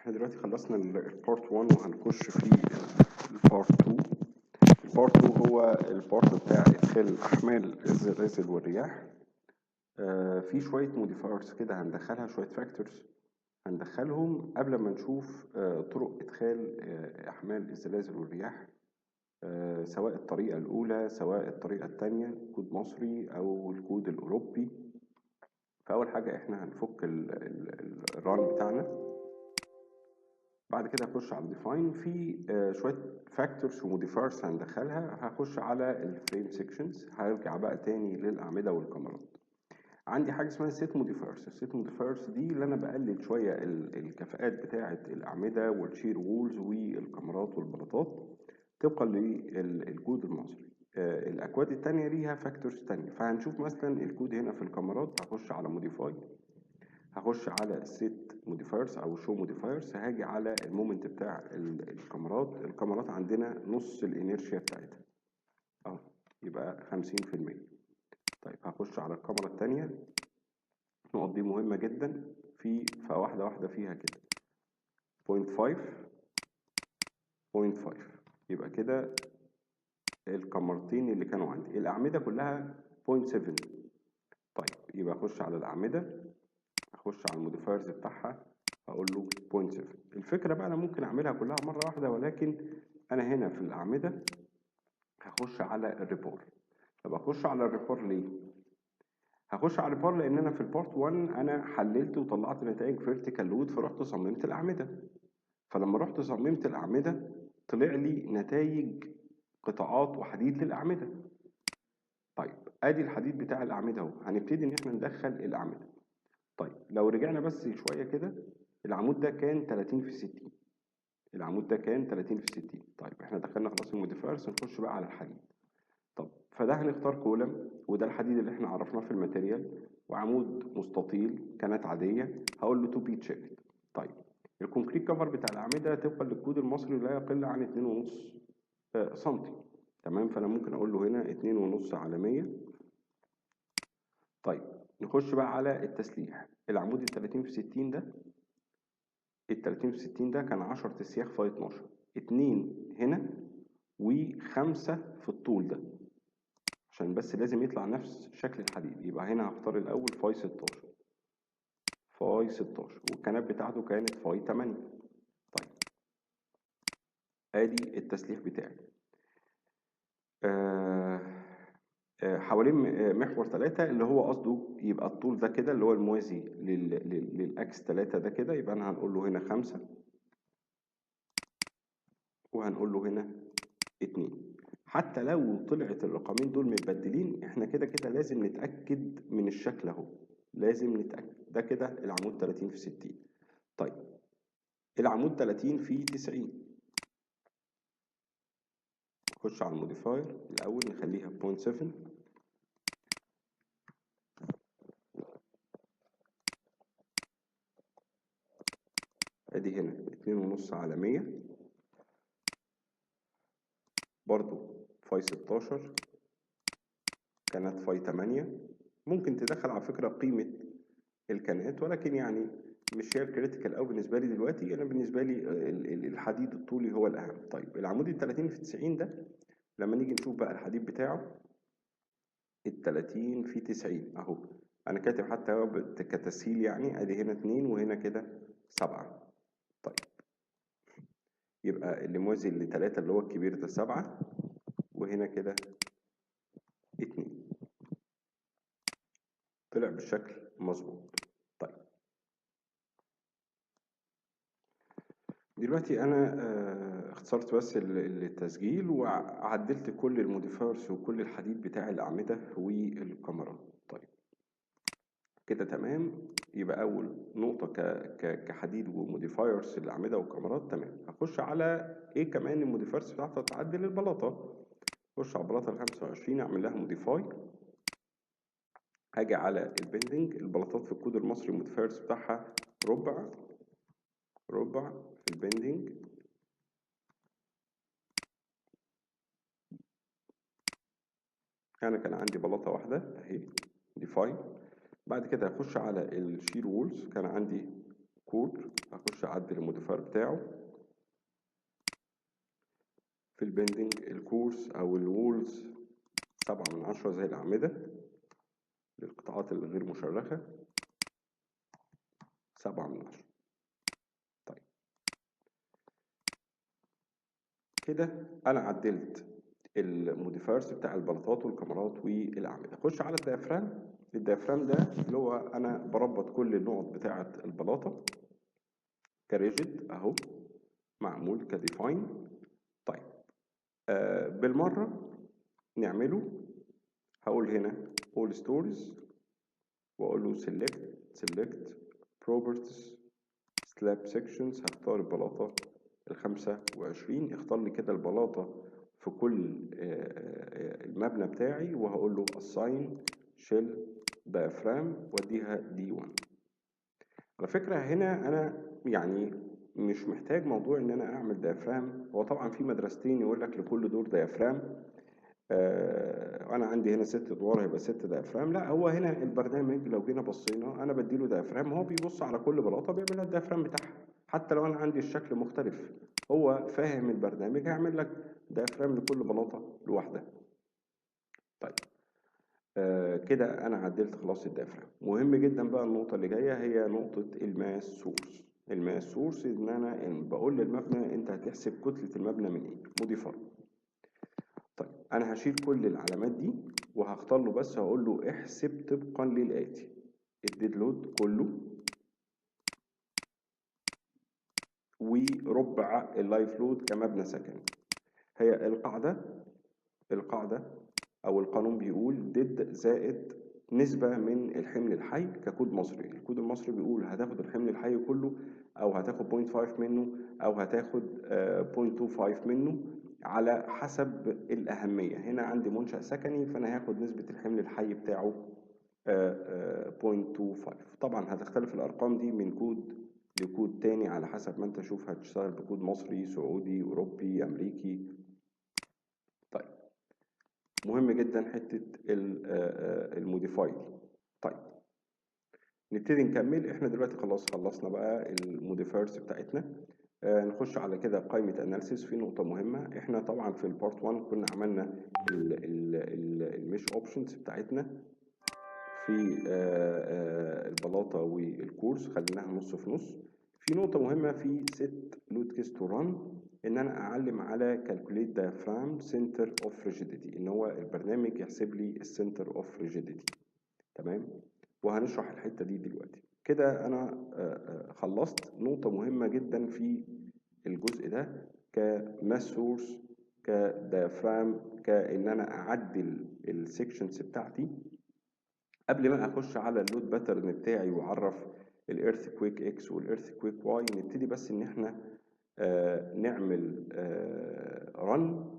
احنا دلوقتي خلصنا البارت 1 وهنخش في البارت 2. البارت 2 هو البارت بتاع ادخال الاحمال الزلازل والرياح. في شويه موديفايرز كده هندخلها، شويه فاكتورز هندخلهم قبل ما نشوف طرق ادخال احمال الزلازل والرياح، سواء الطريقه الاولى سواء الطريقه الثانيه، كود مصري او الكود الاوروبي. فاول حاجه احنا هنفك الران بتاعنا، بعد كده هخش على الديفاين. في شويه فاكتورز وموديفايرز هندخلها. هخش على الفريم سيكشنز، هرجع بقى تاني للاعمده والكاميرات. عندي حاجه اسمها سيت موديفايرز. السيت موديفايرز دي اللي انا بقلل شويه الكفاءات بتاعه الاعمده والشير وولز والكاميرات والبلاطات طبقا للكود المصري. الاكواد التانية ليها فاكتورز تانية، فهنشوف مثلا الكود هنا في الكاميرات. هخش على موديفاي، هخش على السيت موديفايرز او شو موديفايرز، هاجي على المومنت بتاع الكاميرات. الكاميرات عندنا نص الانيرشيا بتاعتها اهو، يبقى 50%. طيب هخش على الكاميرا الثانيه، النقط دي مهمه جدا، فواحده واحده فيها كده 0.5 0.5، يبقى كده الكاميرتين اللي كانوا عندي. الاعمده كلها 0.7. طيب يبقى اخش على الاعمده، اخش على الموديفايرز بتاعها، اقول له 0.7. الفكره بقى انا ممكن اعملها كلها مره واحده، ولكن انا هنا في الاعمده هخش على الريبور. طب اخش على الريبور ليه؟ هخش على الريبور لان انا في البارت 1 انا حللت وطلعت نتائج فيرتيكال لود، فرحت صممت الاعمده. فلما رحت صممت الاعمده طلع لي نتائج قطاعات وحديد للاعمده. طيب ادي الحديد بتاع الاعمده اهو، هنبتدي ان احنا ندخل الاعمده. طيب لو رجعنا بس شويه كده، العمود ده كان 30 في 60، العمود ده كان 30 في 60. طيب احنا دخلنا خلاص الموديفايرز، نخش بقى على الحديد. طب فده هنختار كولم، وده الحديد اللي احنا عرفناه في الماتيريال، وعمود مستطيل كانت عاديه، هقول له تو بي تشيكد. طيب الكونكريت كفر بتاع الاعمده طبقا للكود المصري لا يقل عن 2.5 سم. تمام، فانا ممكن اقول له هنا 2.5 على 100. طيب نخش بقى على التسليح. العمود ال 30 في 60 ده، ال 30 في 60 ده كان 10 تسياخ فاي 12، 2 هنا و5 في الطول ده، عشان بس لازم يطلع نفس شكل الحديد. يبقى هنا هختار الاول فاي 16، فاي 16، والكنات بتاعته كانت فاي 8. طيب ادي التسليح بتاعي. حوالين محور 3 اللي هو قصده يبقى الطول ده كده اللي هو الموازي للاكس 3 ده كده، يبقى انا هنقول له هنا 5 وهنقول له هنا 2. حتى لو طلعت الرقمين دول متبدلين، احنا كده كده لازم نتأكد من الشكل اهو، لازم نتأكد. ده كده العمود 30 في 60. طيب العمود 30 في 90، نخش على الموديفاير الأول نخليها 0.7. ادي هنا 2.5 على 100، برضو فاي 16 كانت فاي 8. ممكن تدخل على فكرة قيمة الكنات، ولكن يعني مش هي الكريتيكال قوي بالنسبه لي دلوقتي. انا بالنسبه لي الحديد الطولي هو الاهم. طيب العمود ال 30 في 90 ده، لما نيجي نشوف بقى الحديد بتاعه ال 30 في 90 اهو، انا كاتب حتى كتسهيل يعني، ادي هنا 2 وهنا كده 7. طيب يبقى اللي موازي ل 3 اللي هو الكبير ده 7، وهنا كده 2، طلع بالشكل مظبوط. طيب دلوقتي انا اختصرت بس التسجيل وعدلت كل الموديفايرز وكل الحديد بتاع الاعمده والكاميرات. طيب كده تمام. يبقى اول نقطه كحديد وموديفايرز الاعمده والكاميرات تمام. هخش على ايه كمان؟ الموديفايرز بتاعتها تعدل البلاطه. اخش على البلاطه ال 25 اعمل لها موديفاي، هاجي على البندنج. البلاطات في الكود المصري الموديفايرز بتاعها ربع في البندنج. انا كان عندي بلاطه واحده اهي ديفاين. بعد كده هخش على الشير وولز، كان عندي الكود، هخش اعدل الموديفاير بتاعه. في البندنج الكورس او الوولز 7/10 زي الاعمده للقطاعات الغير مشرخه 7/10. طيب كده انا عدلت الموديفايرز بتاع البلاطات والكاميرات والاعمده. اخش على الديافرام. الديافرام ده اللي هو انا بربط كل النقط بتاعه البلاطه كريجيد اهو، معمول كديفاين. طيب بالمره نعمله. هقول هنا all stories واقول له select properties slab sections. هختار البلاطه ال25. اختار لي كده البلاطه في كل المبنى بتاعي، وهقول له assign shell diaphragm واديها D1. على فكرة هنا أنا يعني مش محتاج موضوع إن أنا أعمل ديافرام. هو طبعا في مدرستين يقول لك لكل دور ديافرام. أنا عندي هنا 6 أدوار هيبقى 6 ديافرام. لا، هو هنا البرنامج لو جينا بصينا أنا بديله ديافرام، هو بيبص على كل بلاطة بيعمل لها الديافرام بتاعها. حتى لو أنا عندي الشكل مختلف هو فاهم البرنامج هيعمل لك ديافرام لكل بلاطة لوحدها. طيب كده انا عدلت خلاص الديافرام. مهم جدا بقى النقطه اللي جايه هي نقطه الماس سورس. الماس سورس ان انا بقول للمبنى انت هتحسب كتله المبنى من ايه، موديفاي. طيب انا هشيل كل العلامات دي وهختار له بس هقول له احسب طبقا للاتي: الديد لود كله وربع اللايف لود كمبنى سكني. هي القاعده او القانون بيقول ديد زائد نسبة من الحمل الحي ككود مصري. الكود المصري بيقول هتاخد الحمل الحي كله، او هتاخد 0.5 منه، او هتاخد 0.25 منه على حسب الأهمية. هنا عندي منشأ سكني فأنا هاخد نسبة الحمل الحي بتاعه 0.25. طبعا هتختلف الأرقام دي من كود لكود تاني على حسب ما انت شوف هتشتغل بكود مصري، سعودي، أوروبي، أمريكي. طيب مهم جدا حته الموديفاي دي. طيب نبتدي نكمل. احنا دلوقتي خلاص خلصنا بقى الموديفايرز بتاعتنا. نخش على كده قائمه اناليسيس. في نقطه مهمه، احنا طبعا في البارت 1 كنا عملنا المش اوبشنز بتاعتنا في البلاطه والكورس، خليناها نص في نص. في نقطه مهمه في set load case to run ان انا اعلم على calculate diaphragm center of rigidity، ان هو البرنامج يحسب لي السنتر اوف rigidity. تمام، وهنشرح الحته دي دلوقتي. كده انا خلصت نقطه مهمه جدا في الجزء ده كماس سورس كديافرام، كان انا اعدل السكشنز بتاعتي. قبل ما اخش على اللود باترن بتاعي واعرف الايرث كويك اكس والايرث كويك واي، نبتدي بس ان احنا نعمل رن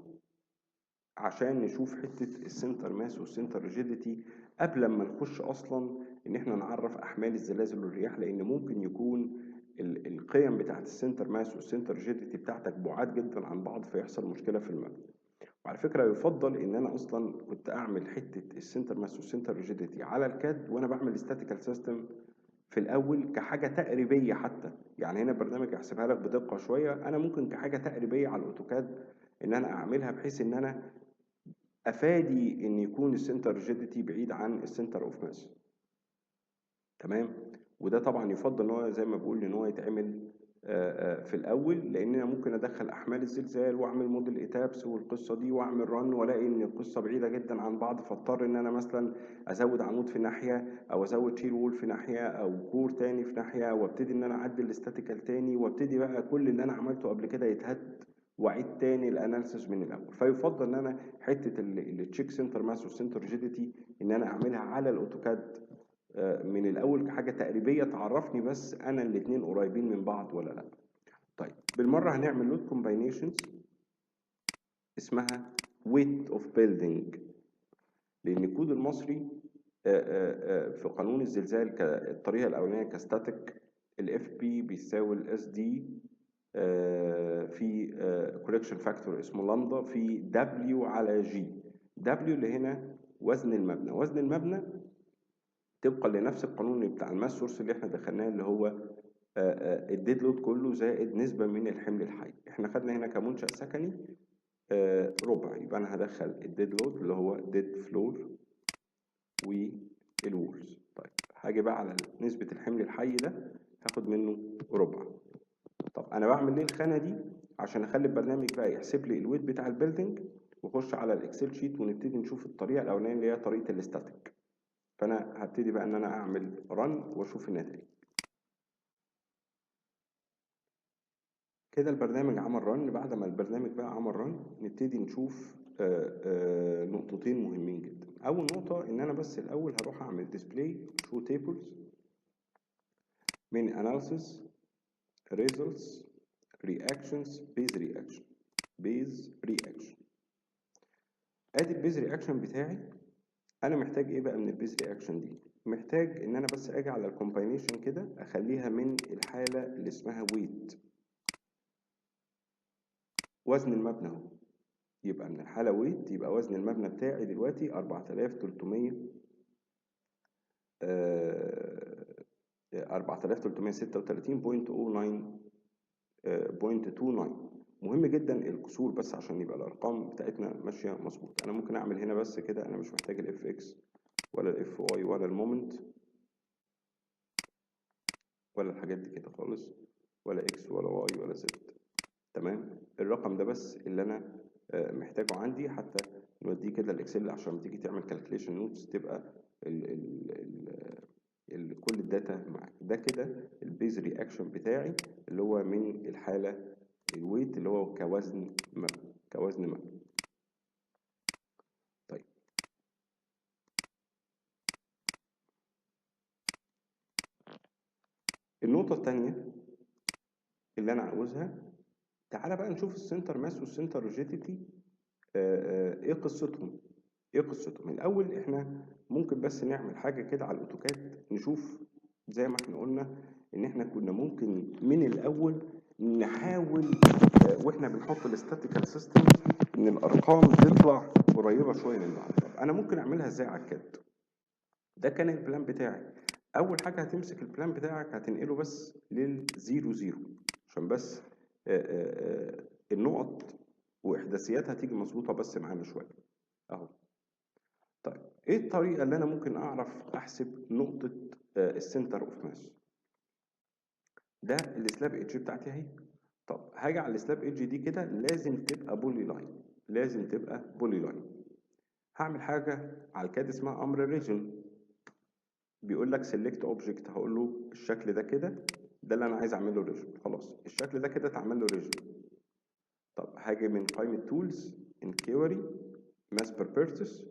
عشان نشوف حته السنتر ماس والسنتر ريجيديتي قبل ما نخش اصلا ان احنا نعرف احمال الزلازل والرياح، لان ممكن يكون القيم بتاعت السنتر ماس والسنتر ريجيديتي بتاعتك بعاد جدا عن بعض فيحصل مشكله في المبنى. وعلى فكره يفضل ان انا اصلا كنت اعمل حته السنتر ماس والسنتر ريجيديتي على الكاد وانا بعمل ستاتيكال سيستم في الاول كحاجه تقريبيه حتى. يعني هنا البرنامج يحسبها لك بدقه شويه، انا ممكن كحاجه تقريبيه على الاوتوكاد ان انا اعملها بحيث ان انا افادي ان يكون السنتر ريجيديتي بعيد عن السنتر اوف ماس. تمام، وده طبعا يفضل ان هو زي ما بقول ان هو يتعمل في الاول، لان انا ممكن ادخل احمال الزلزال واعمل موديل ايتابس والقصه دي واعمل رن والاقي ان القصه بعيده جدا عن بعض، فاضطر ان انا مثلا ازود عمود في ناحيه او ازود شيل وول في ناحيه او كور تاني في ناحيه، وابتدي ان انا اعدل الاستاتيكال تاني، وابتدي بقى كل اللي انا عملته قبل كده يتهد واعيد تاني الاناليسيس من الاول. فيفضل ان انا حته التشيك سنتر ماس والسنتر ريجيديتي ان انا اعملها على الاوتوكاد من الاول كحاجه تقريبيه تعرفني بس انا الاثنين قريبين من بعض ولا لا. طيب بالمره هنعمل لود كومباينيشنز اسمها ويت اوف بيلدينج، لان الكود المصري في قانون الزلزال كالطريقه الاولانيه كستاتيك الاف بي بيساوي الاس دي في كوركشن فاكتور اسمه لامدا في دبليو على جي. دبليو اللي هنا وزن المبنى. وزن المبنى طبقا لنفس القانون بتاع الماس سورس اللي احنا دخلناه اللي هو الديد لود كله زائد نسبة من الحمل الحي. احنا خدنا هنا كمنشأ سكني ربع، يبقى انا هدخل الديد لود اللي هو ديد فلور والوولز. طيب هاجي بقى على نسبة الحمل الحي ده هاخد منه ربع. طب انا بعمل ليه الخانة دي؟ عشان اخلي البرنامج بقى يحسب لي الويت بتاع البيلدنج، واخش على الاكسل شيت ونبتدي نشوف الطريقة الاولانية اللي هي طريقة الاستاتيك. فانا هبتدي بقى ان انا اعمل رن واشوف النتائج. كده البرنامج عمل رن. بعد ما البرنامج بقى عمل رن نبتدي نشوف نقطتين مهمين جدا. اول نقطة ان انا بس الاول هروح اعمل ديسبلاي شو تيبلز من analysis results reactions base reaction. ادي البيز رياكشن بتاعي. انا محتاج ايه بقى من البيز رياكشن دي؟ محتاج ان انا بس اجي على الكومباينيشن كده اخليها من الحالة اللي اسمها ويت، وزن المبنى اهو. يبقى من الحالة ويت يبقى وزن المبنى بتاعي دلوقتي 4300 4336.09.29. مهم جدا الكسور بس عشان يبقى الارقام بتاعتنا ماشيه مظبوط. انا ممكن اعمل هنا بس كده، انا مش محتاج الاف اكس ولا الاف واي ولا المومنت ولا الحاجات دي كده خالص، ولا اكس ولا واي ولا زد. تمام، الرقم ده بس اللي انا محتاجه عندي، حتى نوديه كده الاكسل عشان لما تيجي تعمل كالكوليشن نوتس تبقى كل الداتا معاك. ده كده البيز رياكشن بتاعي اللي هو من الحاله الويت اللي هو كوزن مبنى. طيب النقطه الثانيه اللي انا عاوزها، تعالى بقى نشوف السنتر ماس والسنتر ريجيديتي ايه قصتهم. الاول احنا ممكن بس نعمل حاجه كده على الاوتوكاد نشوف. زي ما احنا قلنا ان احنا كنا ممكن من الاول نحاول واحنا بنحط الاستاتيكال سيستم ان الارقام تطلع قريبه شويه من بعض. طب انا ممكن اعملها ازاي على الكاد؟ ده كان البلان بتاعي. اول حاجه هتمسك البلان بتاعك هتنقله بس للزيرو زيرو عشان بس النقط واحداثياتها تيجي مظبوطه بس معانا شويه اهو. طيب ايه الطريقه اللي انا ممكن اعرف احسب نقطه السنتر اوف ماس؟ ده السلاب ايدج بتاعتي اهي. طب هاجي على السلاب ايدج دي كده لازم تبقى بولي لاين، هعمل حاجه على الكاد اسمها امر ريجن. بيقول لك سيلكت اوبجكت، هقول له الشكل ده كده، ده اللي انا عايز اعمله ريجن. خلاص الشكل ده كده اتعمل له ريجن. طب هاجي من قائمه تولز انكيوري ماس بيربيرتس،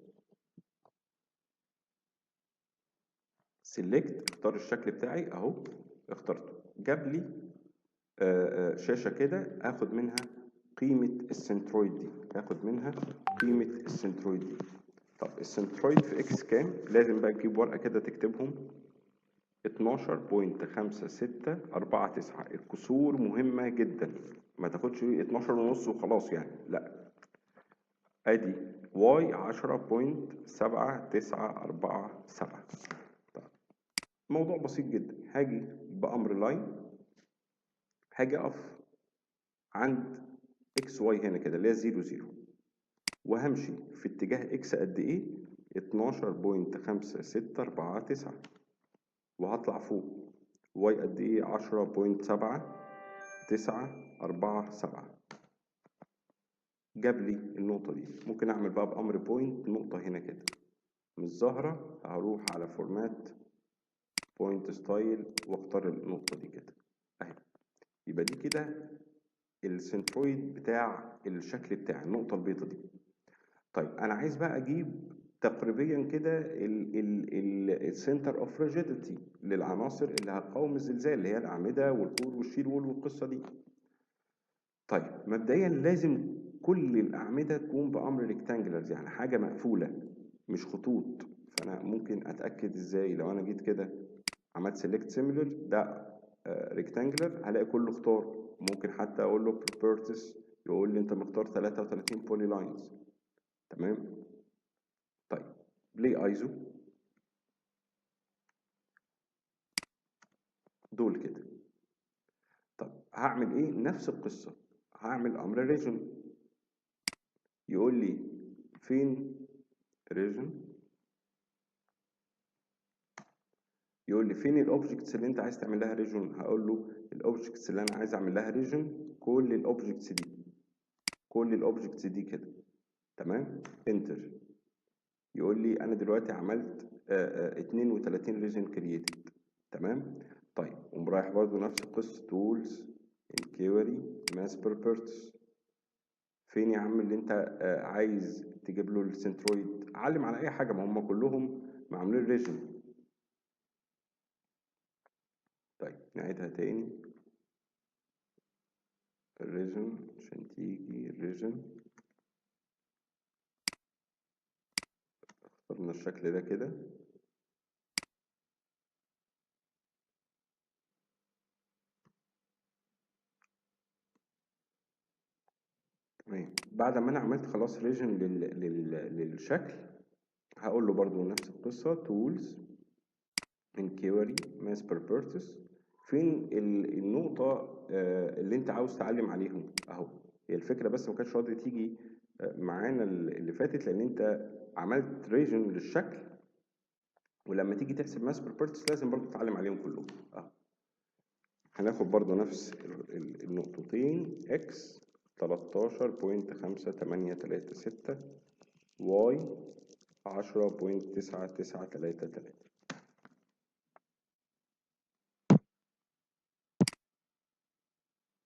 سيلكت، اختار الشكل بتاعي اهو، اخترته. جاب لي شاشه كده اخد منها قيمه السنترويد دي، طب السنترويد في اكس كام؟ لازم بقى تجيب ورقه كده تكتبهم. 12.5649. الكسور مهمه جدا، ما تاخدش 12 ونص وخلاص يعني، لا. ادي واي 10.7947. موضوع بسيط جدا. هاجي بامر لاين، هاجي اقف عند اكس واي هنا كده اللي هي 0 0، وهمشي في اتجاه اكس قد ايه؟ 12.5649، وهطلع فوق واي قد ايه؟ 10.7947. جاب لي النقطه دي. ممكن اعمل بقى بامر بوينت نقطه هنا كده مش ظاهره، هروح على فورمات بوينت ستايل واختار النقطه دي كده اهي. يبقى دي كده السنترويد بتاع الشكل بتاع النقطة البيضاء دي. طيب أنا عايز بقى أجيب تقريبا كده السنتر اوف ريجيديتي للعناصر اللي هتقاوم الزلزال، اللي هي الأعمدة والكور والشيل وول والقصة دي. طيب مبدئيا لازم كل الأعمدة تكون بأمر ريكتانجلرز، يعني حاجة مقفولة مش خطوط. فأنا ممكن أتأكد إزاي؟ لو أنا جيت كده عملت سيلكت سيميلر ده ريكتانجلر هلاقي كله اختار. ممكن حتى اقول له بروبرتيز يقول لي انت مختار 33 بولي لاينز. تمام. طيب ليه ايزو دول كده؟ هعمل ايه؟ نفس القصه، هعمل امر ريجن، يقول لي فين ريجن، يقول لي فين الاوبجكتس اللي انت عايز تعمل لها ريجن. هقول له الاوبجكتس اللي انا عايز اعمل لها ريجن كل الاوبجكتس دي، كل الاوبجكتس دي كده، تمام. انتر، يقول لي انا دلوقتي عملت 32 ريجن كرييتد، تمام. طيب قوم رايح برضه نفس القصه، تولز انكيوري ماس بيربرتس، فين يا عم اللي انت عايز تجيب له السنترويد؟ علم على اي حاجه، ما هم كلهم معمولين ريجن. طيب نعيدها تاني، الريجن عشان تيجي الريجن، اخترنا الشكل ده كده، تمام. بعد ما انا عملت خلاص ريجن للشكل، هقول له برضو نفس القصه، تولز انكيوري ماس بيربرتس، فين النقطه اللي انت عاوز تعلم عليهم اهو. هي الفكره بس ما كانتش راضيه تيجي معانا اللي فاتت، لان انت عملت ريجن للشكل، ولما تيجي تحسب ماس بيربرتس لازم برضو تتعلم عليهم كلهم اهو. هناخد برضو نفس النقطتين، x 13.5836 y 10.9933.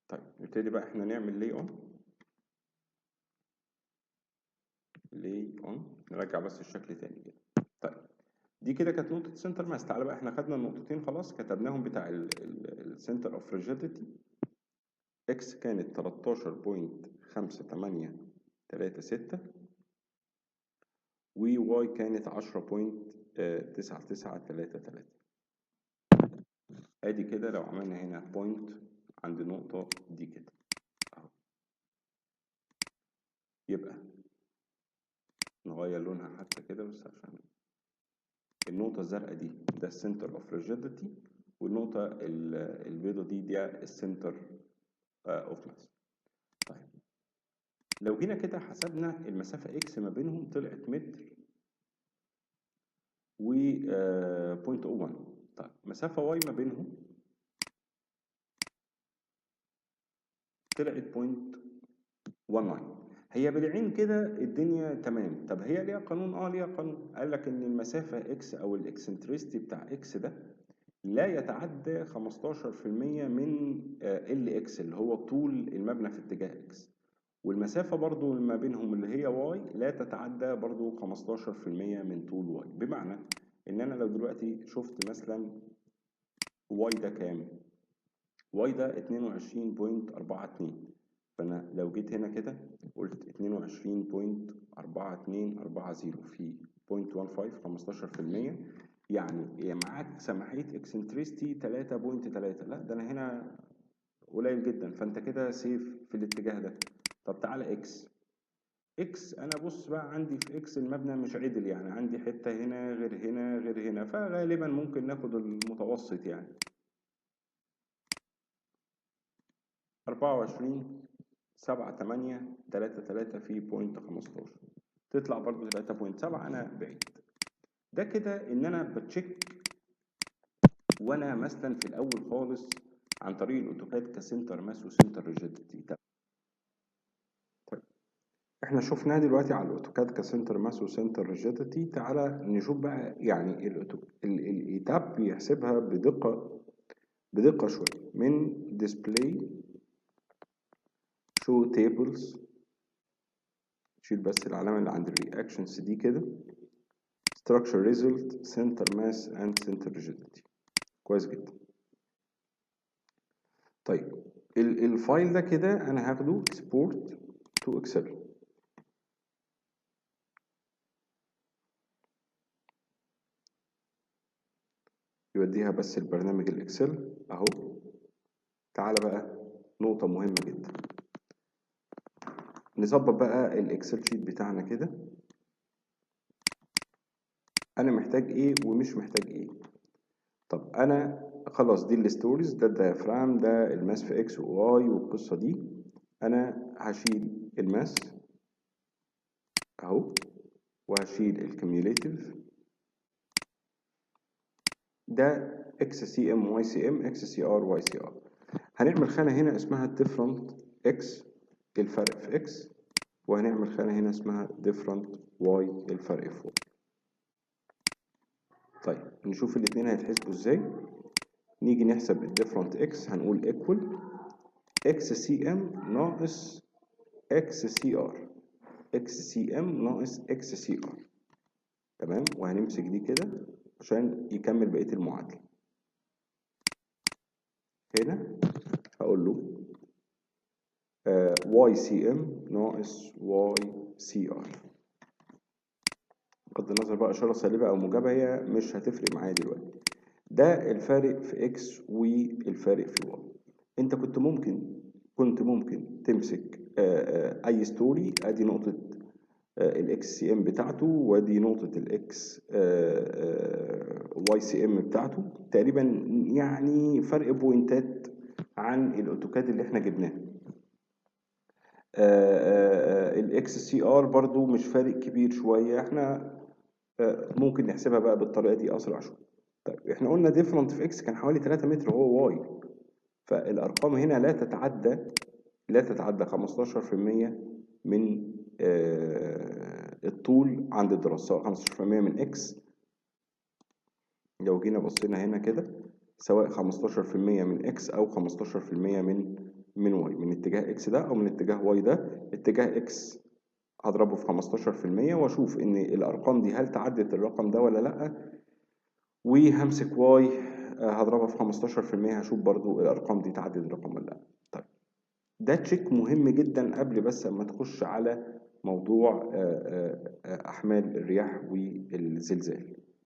طيب نبتدي بقى احنا نعمل لي اون، نرجع بس الشكل تاني كده. طيب دي كده كانت نقطة سنتر ماس. تعالى بقى احنا خدنا النقطتين خلاص، كتبناهم بتاع السنتر اوف ريجيديتي. اكس كانت 13.5836 وواي كانت 10.9933. ادي كده لو عملنا هنا بوينت عند النقطة دي كده اهو، يبقى نغير لونها حتى كده بس عشان النقطة الزرقاء دي ده السنتر اوف ريجيديتي، والنقطة البيضة دي ده السنتر اوف ماس. طيب لو جينا كده حسبنا المسافة اكس ما بينهم، طلعت متر و 0.01. طيب مسافة واي ما بينهم طلعت 0.19. هي بالعين كده الدنيا تمام. طب هي ليها قانون؟ ليها قانون، قال لك ان المسافة اكس او الاكسنتريستي بتاع اكس ده لا يتعدى 15% من ال اكس اللي هو طول المبنى في اتجاه اكس، والمسافة برضو ما بينهم اللي هي واي لا تتعدى برضو 15% من طول واي. بمعنى ان انا لو دلوقتي شفت مثلا واي ده كام، واي ده 22.42، فانا لو جيت هنا كده قلت 22.4240 في 0.15 15%، يعني معاك سماحية اكسنتريستي 3.3. لا ده انا هنا قليل جدا، فانت كده سيف في الاتجاه ده. طب تعالى اكس انا بص بقى عندي في اكس المبنى مش عدل، يعني عندي حتة هنا غير هنا غير هنا، فغالبا ممكن ناخد المتوسط يعني 24.7833 في 0.15 تطلع برضو 3.7. انا بعيد ده كده ان انا بتشيك وانا مثلا في الاول خالص عن طريق الاوتوكاد كسنتر ماس وسنتر ريجيديتي. احنا شفناها دلوقتي على الاوتوكاد كسنتر ماس وسنتر ريجيديتي. تعالى نشوف بقى يعني الايتاب بيحسبها بدقة شوية من display show tables. شيل بس العلامة اللي عند الرياكشنز دي كده، structure result center mass and center rigidity. كويس جدا. طيب الفايل ده كده انا هاخده export to excel، يوديها بس البرنامج الاكسل اهو. تعالى بقى نقطة مهمة جدا، نظبط بقى الاكسل شيت بتاعنا كده، انا محتاج ايه ومش محتاج ايه. طب انا خلاص دي الستوريز، ده الديافرام، ده الماس في اكس وواي والقصة دي. انا هشيل الماس اهو، وهشيل الكميوليتيف، ده اكس سي ام واي سي ام، اكس سي ار واي سي ار. هنعمل خانة هنا اسمها different اكس، الفرق في اكس، وهنعمل خانة هنا اسمها different واي، الفرق في واي. طيب نشوف الاتنين هيتحسبوا ازاي. نيجي نحسب الديفرنت اكس، هنقول ايكوال اكس سي ام ناقص اكس سي ار، اكس سي ام ناقص اكس سي ار. تمام، وهنمسك دي كده عشان يكمل بقية المعادلة. هنا هقول له واي سي ام ناقص واي سي ار. بغض النظر بقى اشارة سالبة او موجبة، هي مش هتفرق معايا دلوقتي. ده الفارق في اكس والفارق في واي. انت كنت ممكن تمسك اي ستوري، ادي نقطة الاكس سي ام بتاعته، وادي نقطة الاكس واي سي ام بتاعته، تقريبا يعني فرق بوينتات عن الاوتوكاد اللي احنا جبناه. الاكس سي ار برضو مش فارق كبير شوية، احنا ممكن نحسبها بقى بالطريقة دي اسرع شوية. طيب احنا قلنا ديفرنت في اكس كان حوالي 3 متر هو واي، فالارقام هنا لا تتعدى 15% من الطول عند الدراسة، سواء 15% من اكس. لو جينا بصينا هنا كده، سواء 15% من اكس او 15% من واي، من اتجاه اكس ده او من اتجاه واي ده. اتجاه اكس هضربه في 15% واشوف ان الارقام دي هل تعدت الرقم ده ولا لا، وهمسك واي هضربها في 15%، هشوف برضو الارقام دي تعدت الرقم ولا لا. طيب ده تشيك مهم جدا قبل بس اما تخش على موضوع احمال الرياح والزلزال.